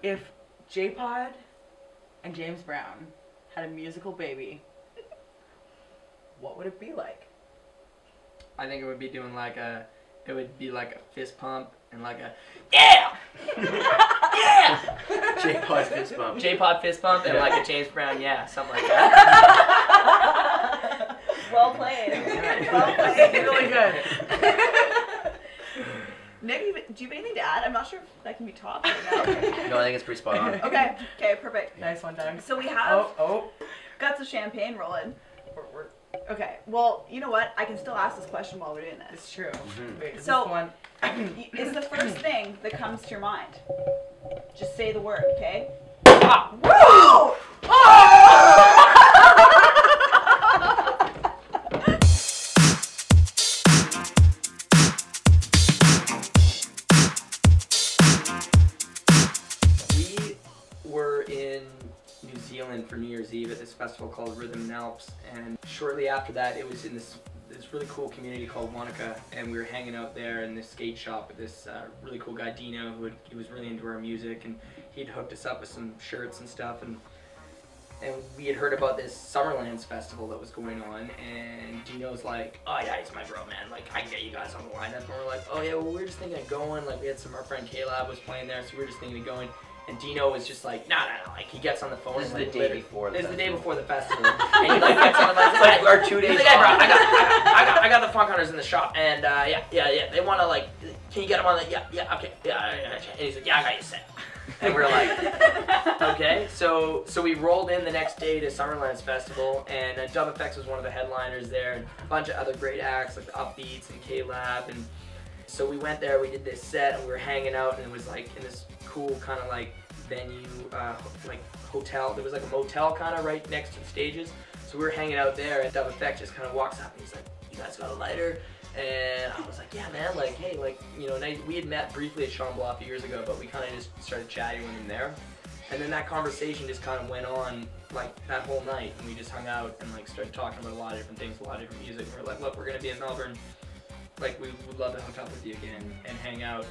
If J-Pod and James Brown had a musical baby, what would it be like? I think it would be doing like a, it would be like a fist pump and like a, yeah! Yeah! J-Pod fist bump. J-Pod fist bump and like a James Brown, yeah, something like that. Well played. Well played. Really good. Nick, do you have anything to add? I'm not sure if that can be taught right now. No, I think it's pretty spot on. Okay, perfect. Nice one, Doug. So we have Oh. got some champagne rolling. Okay, well, you know what? I can still ask this question while we're doing this. It's true. Wait, is So- this one? It's the first thing that comes to your mind. Just say the word, okay? Ah! Woo! Oh! We were in New Zealand for New Year's Eve at this festival called Rhythm and Alps, and shortly after that it was in this really cool community called Wanaka, and we were hanging out there in this skate shop with this really cool guy Dino, he was really into our music, and he'd hooked us up with some shirts and stuff, and we had heard about this Summerlands festival that was going on, and Dino's like, oh yeah, he's my bro, man, like I can get you guys on the lineup. And we're like, oh yeah, well we were just thinking of going, like we had our friend Caleb was playing there, so we were just thinking of going. And Dino was just like, nah, like he gets on the phone. This is and, the like, day before the This is the day festival. before the festival. And he like gets on the phone. Like, Or 2 days he's like, hey bro, off. I got the Funk Hunters in the shop, and yeah, they want to like, can you get them on the, yeah, okay, yeah. And he's like, yeah, I got you set. And we're like, okay. So we rolled in the next day to Summerlands Festival, and Dub Effects was one of the headliners there, and a bunch of other great acts like the Upbeats and K-Lab, and so we went there, we did this set, and we were hanging out, and it was like in this cool kind of like venue, like hotel. There was like a motel kind of right next to the stages. So we were hanging out there, and Dub Effect just kind of walks up and he's like, you guys got a lighter? And I was like, yeah man, like hey, like, you know, we had met briefly at Shambhala a few years ago, but we kind of just started chatting with him there. And then that conversation just kind of went on like that whole night, and we just hung out and like started talking about a lot of different things, a lot of different music. And we're like, look, we're gonna be in Melbourne, like we would love to hook up with you again and hang out.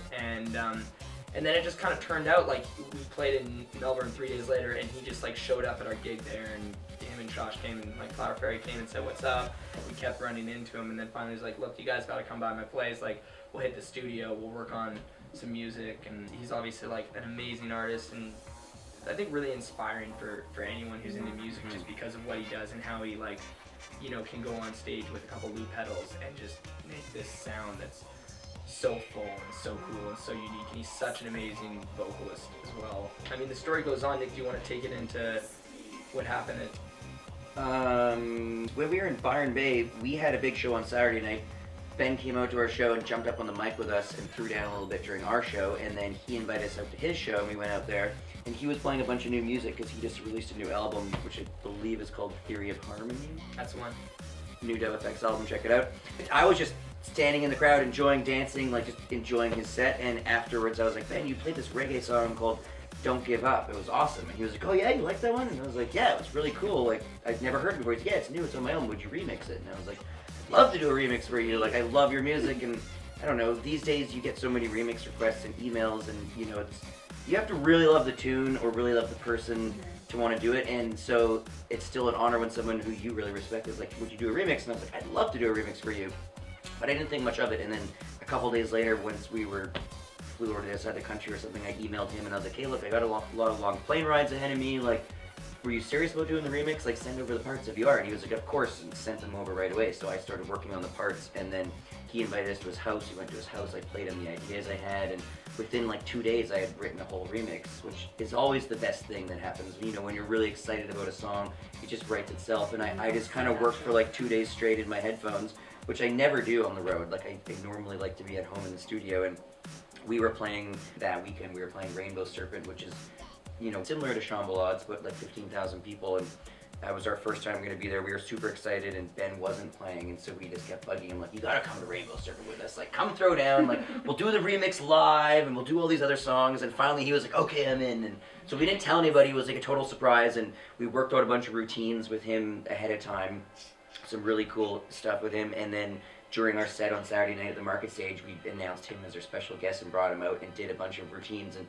And then it just kind of turned out like we played in Melbourne 3 days later, and he just like showed up at our gig there, and him and Josh came, and like Flower Fairy came and said what's up. And we kept running into him, and then finally he was like, look, you guys got to come by my place, like we'll hit the studio, we'll work on some music. And he's obviously like an amazing artist, and I think really inspiring for anyone who's into music, just because of what he does and how he like, you know, can go on stage with a couple loop pedals and just make this sound that's so full and so cool and so unique, and he's such an amazing vocalist as well. I mean, the story goes on. Nick, do you want to take it into what happened at... When we were in Byron Bay, we had a big show on Saturday night. Ben came out to our show and jumped up on the mic with us and threw down a little bit during our show, and then he invited us out to his show, and we went out there, and he was playing a bunch of new music because he just released a new album, which I believe is called Theory of Harmony. That's the one. New Dub Effects album, check it out. I was just standing in the crowd, enjoying dancing, like just enjoying his set, and afterwards I was like, Ben, you played this reggae song called Don't Give Up. It was awesome. And he was like, oh yeah, you like that one? And I was like, yeah, it was really cool. Like, I'd never heard it before. He's like, yeah, it's new, it's on my own, would you remix it? And I was like, love to do a remix for you. Like, I love your music, and I don't know, these days you get so many remix requests and emails, and you know, you have to really love the tune or really love the person to want to do it, and so it's still an honor when someone who you really respect is like, would you do a remix? And I was like, I'd love to do a remix for you. But I didn't think much of it, and then a couple days later, once we flew over to the other side of the country or something, I emailed him and I was like, hey look, I got a lot of long plane rides ahead of me, like, were you serious about doing the remix? Like, send over the parts if you are. And he was like, of course, and sent them over right away. So I started working on the parts, and then he invited us to his house. He went to his house, I played him the ideas I had, and within like 2 days I had written a whole remix, which is always the best thing that happens. You know, when you're really excited about a song, it just writes itself, and I just kind of worked for like 2 days straight in my headphones, which I never do on the road. Like, I normally like to be at home in the studio, and we were playing that weekend, we were playing Rainbow Serpent, which is, you know, similar to Shambhala, but like 15,000 people, and that was our first time going to be there. We were super excited, and Ben wasn't playing, and so we just kept bugging him, like, you gotta come to Rainbow Serpent with us, like, come throw down, like, we'll do the remix live, and we'll do all these other songs. And finally he was like, okay, I'm in. And so we didn't tell anybody. It was like a total surprise, and we worked out a bunch of routines with him ahead of time, some really cool stuff with him, and then during our set on Saturday night at the market stage, we announced him as our special guest and brought him out and did a bunch of routines, and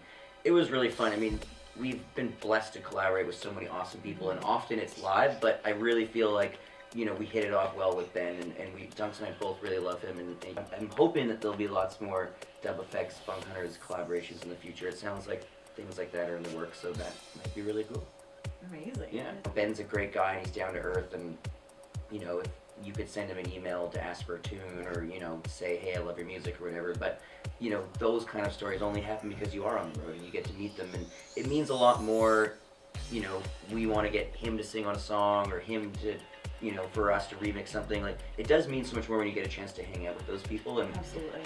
It was really fun. I mean, we've been blessed to collaborate with so many awesome people, and often it's live, but I really feel like, you know, we hit it off well with Ben, and Dunks and I both really love him, and I'm hoping that there'll be lots more Dub Effects, Funk Hunters collaborations in the future. It sounds like things like that are in the works, so that might be really cool. Amazing. Yeah, Ben's a great guy, and he's down to earth, and, you know, if you could send him an email to ask for a tune, or, you know, say, hey, I love your music, or whatever, but, you know, those kind of stories only happen because you are on the road, and you get to meet them, and it means a lot more, you know, we want to get him to sing on a song, or him to, you know, for us to remix something. Like, it does mean so much more when you get a chance to hang out with those people, and Absolutely.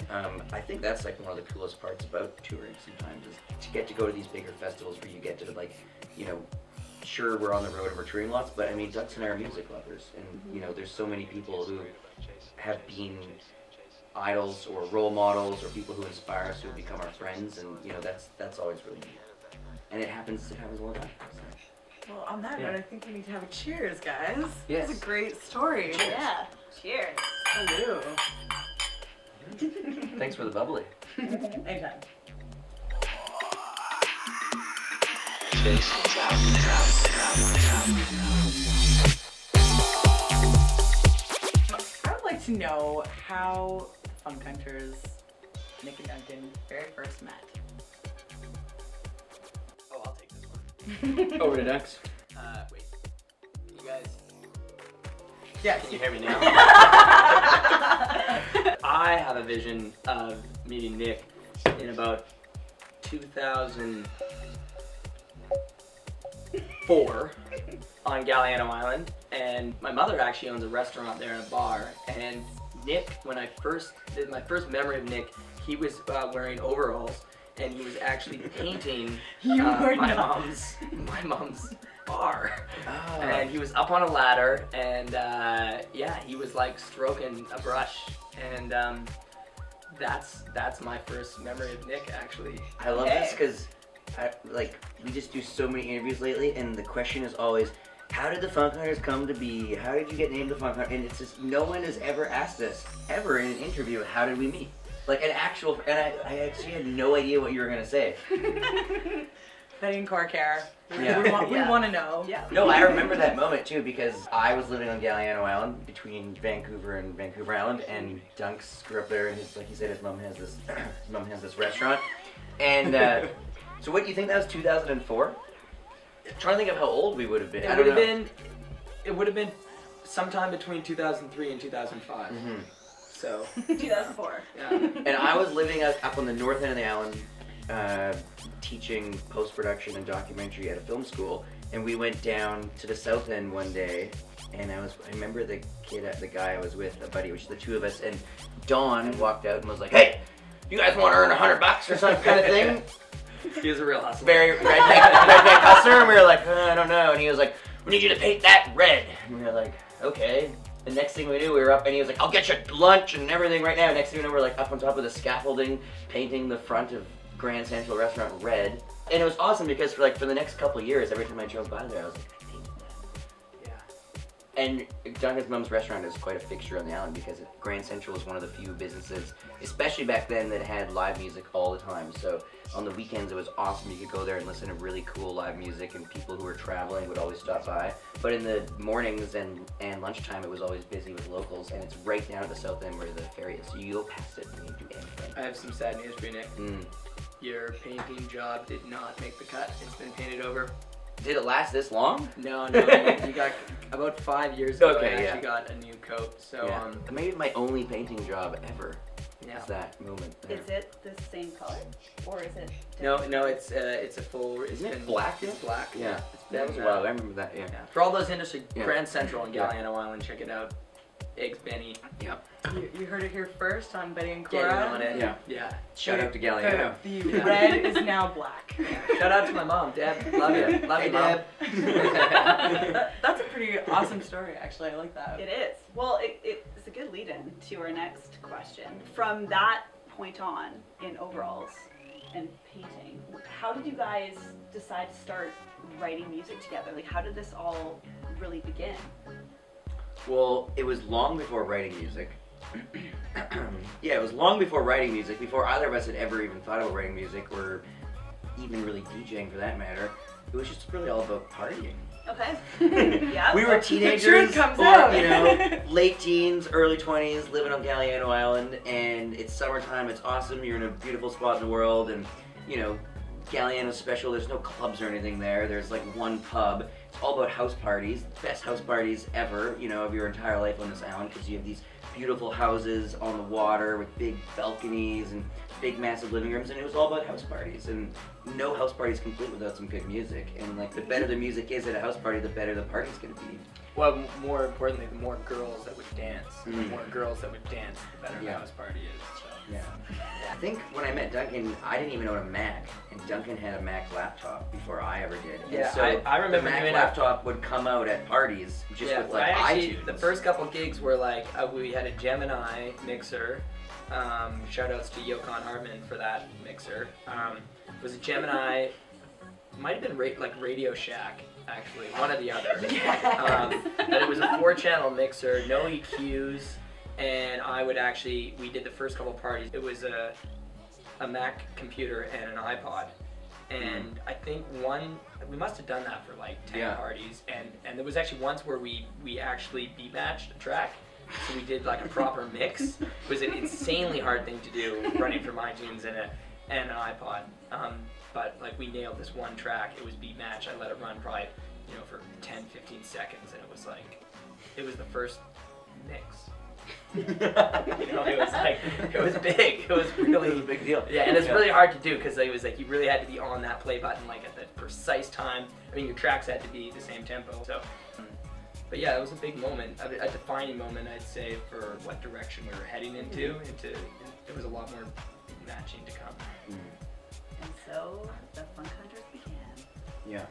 I think that's like one of the coolest parts about touring sometimes, is to get to go to these bigger festivals where you get to, like, you know, sure, we're on the road and we're touring lots, but I mean, Ducks and I are music lovers, and you know, there's so many people who have been idols or role models or people who inspire us, who have become our friends, and you know, that's always really neat. And it happens all the time. So. Well, on that Yeah. note, I think we need to have a cheers, guys. Yes. It's a great story. Yeah. Cheers. Hello. Thanks for the bubbly. Anytime. I would like to know how Funk Hunters, Nick and Duncan, very first met. Oh, I'll take this one. Over to Ducks. Wait. You guys, Yeah. can you hear me now? I have a vision of meeting Nick in about 2004 on Galliano Island, and my mother actually owns a restaurant there and a bar, and Nick, when I first did my first memory of Nick, he was wearing overalls, and he was actually painting my mom's bar. Oh. And he was up on a ladder, and yeah, he was like stroking a brush, and that's my first memory of Nick, actually. I love this because, like, we just do so many interviews lately, and the question is always, how did the Funk Hunters come to be? How did you get named the Funk Hunters? And it's just, no one has ever asked us, ever in an interview, how did we meet? Like an actual, and I actually had no idea what you were going to say. Betty and Kora care. Yeah. We Yeah. want to know. Yeah. No, I remember that moment too, because I was living on Galliano Island between Vancouver and Vancouver Island, and Dunks grew up there, and like he said, his mom has this restaurant. And so what do you think that was, 2004? I'm trying to think of how old we would have been. It would have been sometime between 2003 and 2005. Mm-hmm. So 2004. yeah. And I was living up on the north end of the island, teaching post-production and documentary at a film school, and we went down to the south end one day, and I remember the guy I was with, a buddy, which is the two of us, and Dawn walked out and was like, hey, you guys want to earn $100 or some kind of thing? He was a real hustler. Very redneck hustler, and we were like, I don't know, and he was like, we need you to paint that red, and we were like, okay. The next thing we knew, we were up, and he was like, I'll get you lunch and everything right now. Next thing we know, we're like up on top of the scaffolding, painting the front of Grand Central Restaurant red. And it was awesome because for the next couple of years, every time I drove by there, I was like, I painted that. Yeah. And Duncan's mom's restaurant is quite a fixture on the island because Grand Central is one of the few businesses, especially back then, that had live music all the time. So on the weekends, it was awesome. You could go there and listen to really cool live music, and people who were traveling would always stop by. But in the mornings and lunchtime, it was always busy with locals, and it's right down at the south end where the ferry is. So you go past it and you do anything. I have some sad news for you, Nick. Mm. Your painting job did not make the cut. It's been painted over. Did it last this long? No, you got about 5 years ago. Okay, I yeah. actually got a new coat. So Yeah. Maybe my only painting job ever yeah. is that moment there. Is it the same color, or is it? No, it's a full. Isn't it been- black? It's black. Yeah, It's that was a been, while. I remember that. Yeah. Yeah. For all those interested, Yeah. Grand Central and Yeah. Galliano Island, check it out. Eggs Benny. Yep. You heard it here first on Betty and Getting Kora. on it. Yeah. Yeah. Shout out to Galliano. The Yeah. red is now black. Shout out to my mom, Deb. Love you. Yeah. Love Hey, you, Mom. That's a pretty awesome story, actually. I like that. It is. Well, it's a good lead-in to our next question. From that point on, in overalls and painting, how did you guys decide to start writing music together? Like, how did this all really begin? Well, it was long before writing music. Yeah, it was long before writing music, before either of us had ever even thought about writing music or even really DJing for that matter. It was just really all about partying. Okay. Yeah. We were The teenagers, truth comes or, out. you know, late teens, early 20s, living on Gabriola Island, and it's summertime, it's awesome, you're in a beautiful spot in the world, and, you know, Galliano's special, there's no clubs or anything there, there's like one pub. It's all about house parties, best house parties ever, you know, of your entire life on this island, because you have these beautiful houses on the water with big balconies and big massive living rooms, and it was all about house parties, and no house party is complete without some good music, and like the better the music is at a house party, the better the party's gonna be. Well, more importantly, the more girls that would dance, the Mm. more girls that would dance, the better the house party is. So. Yeah. I think when I met Duncan, I didn't even own a Mac, and Duncan had a Mac laptop before I ever did. And Yeah, so I remember the Mac doing laptop would come out at parties just with like iTunes. The first couple gigs were like, we had a Gemini mixer. Shout outs to Yokon Hartman for that mixer. It was a Gemini, might have been like Radio Shack, actually, one or the other. But it was a 4-channel mixer, no EQs, and we did the first couple parties. It was a Mac computer and an iPod. And I think we must have done that for like 10 parties, and there was actually once where we actually beat matched a track, so we did like a proper mix. It was an insanely hard thing to do, running from iTunes and an iPod. But like we nailed this one track. It was beat match. I let it run probably, you know, for 10-15 seconds, and it was the first mix. You know, it was big. It was really a big deal. Yeah, and it's really hard to do because it was like you really had to be on that play button like at the precise time. I mean, your tracks had to be the same tempo. So, but yeah, it was a big moment, a defining moment, I'd say, for what direction we were heading into. There was a lot more matching to come. And so the Funk Hunters began. Yeah.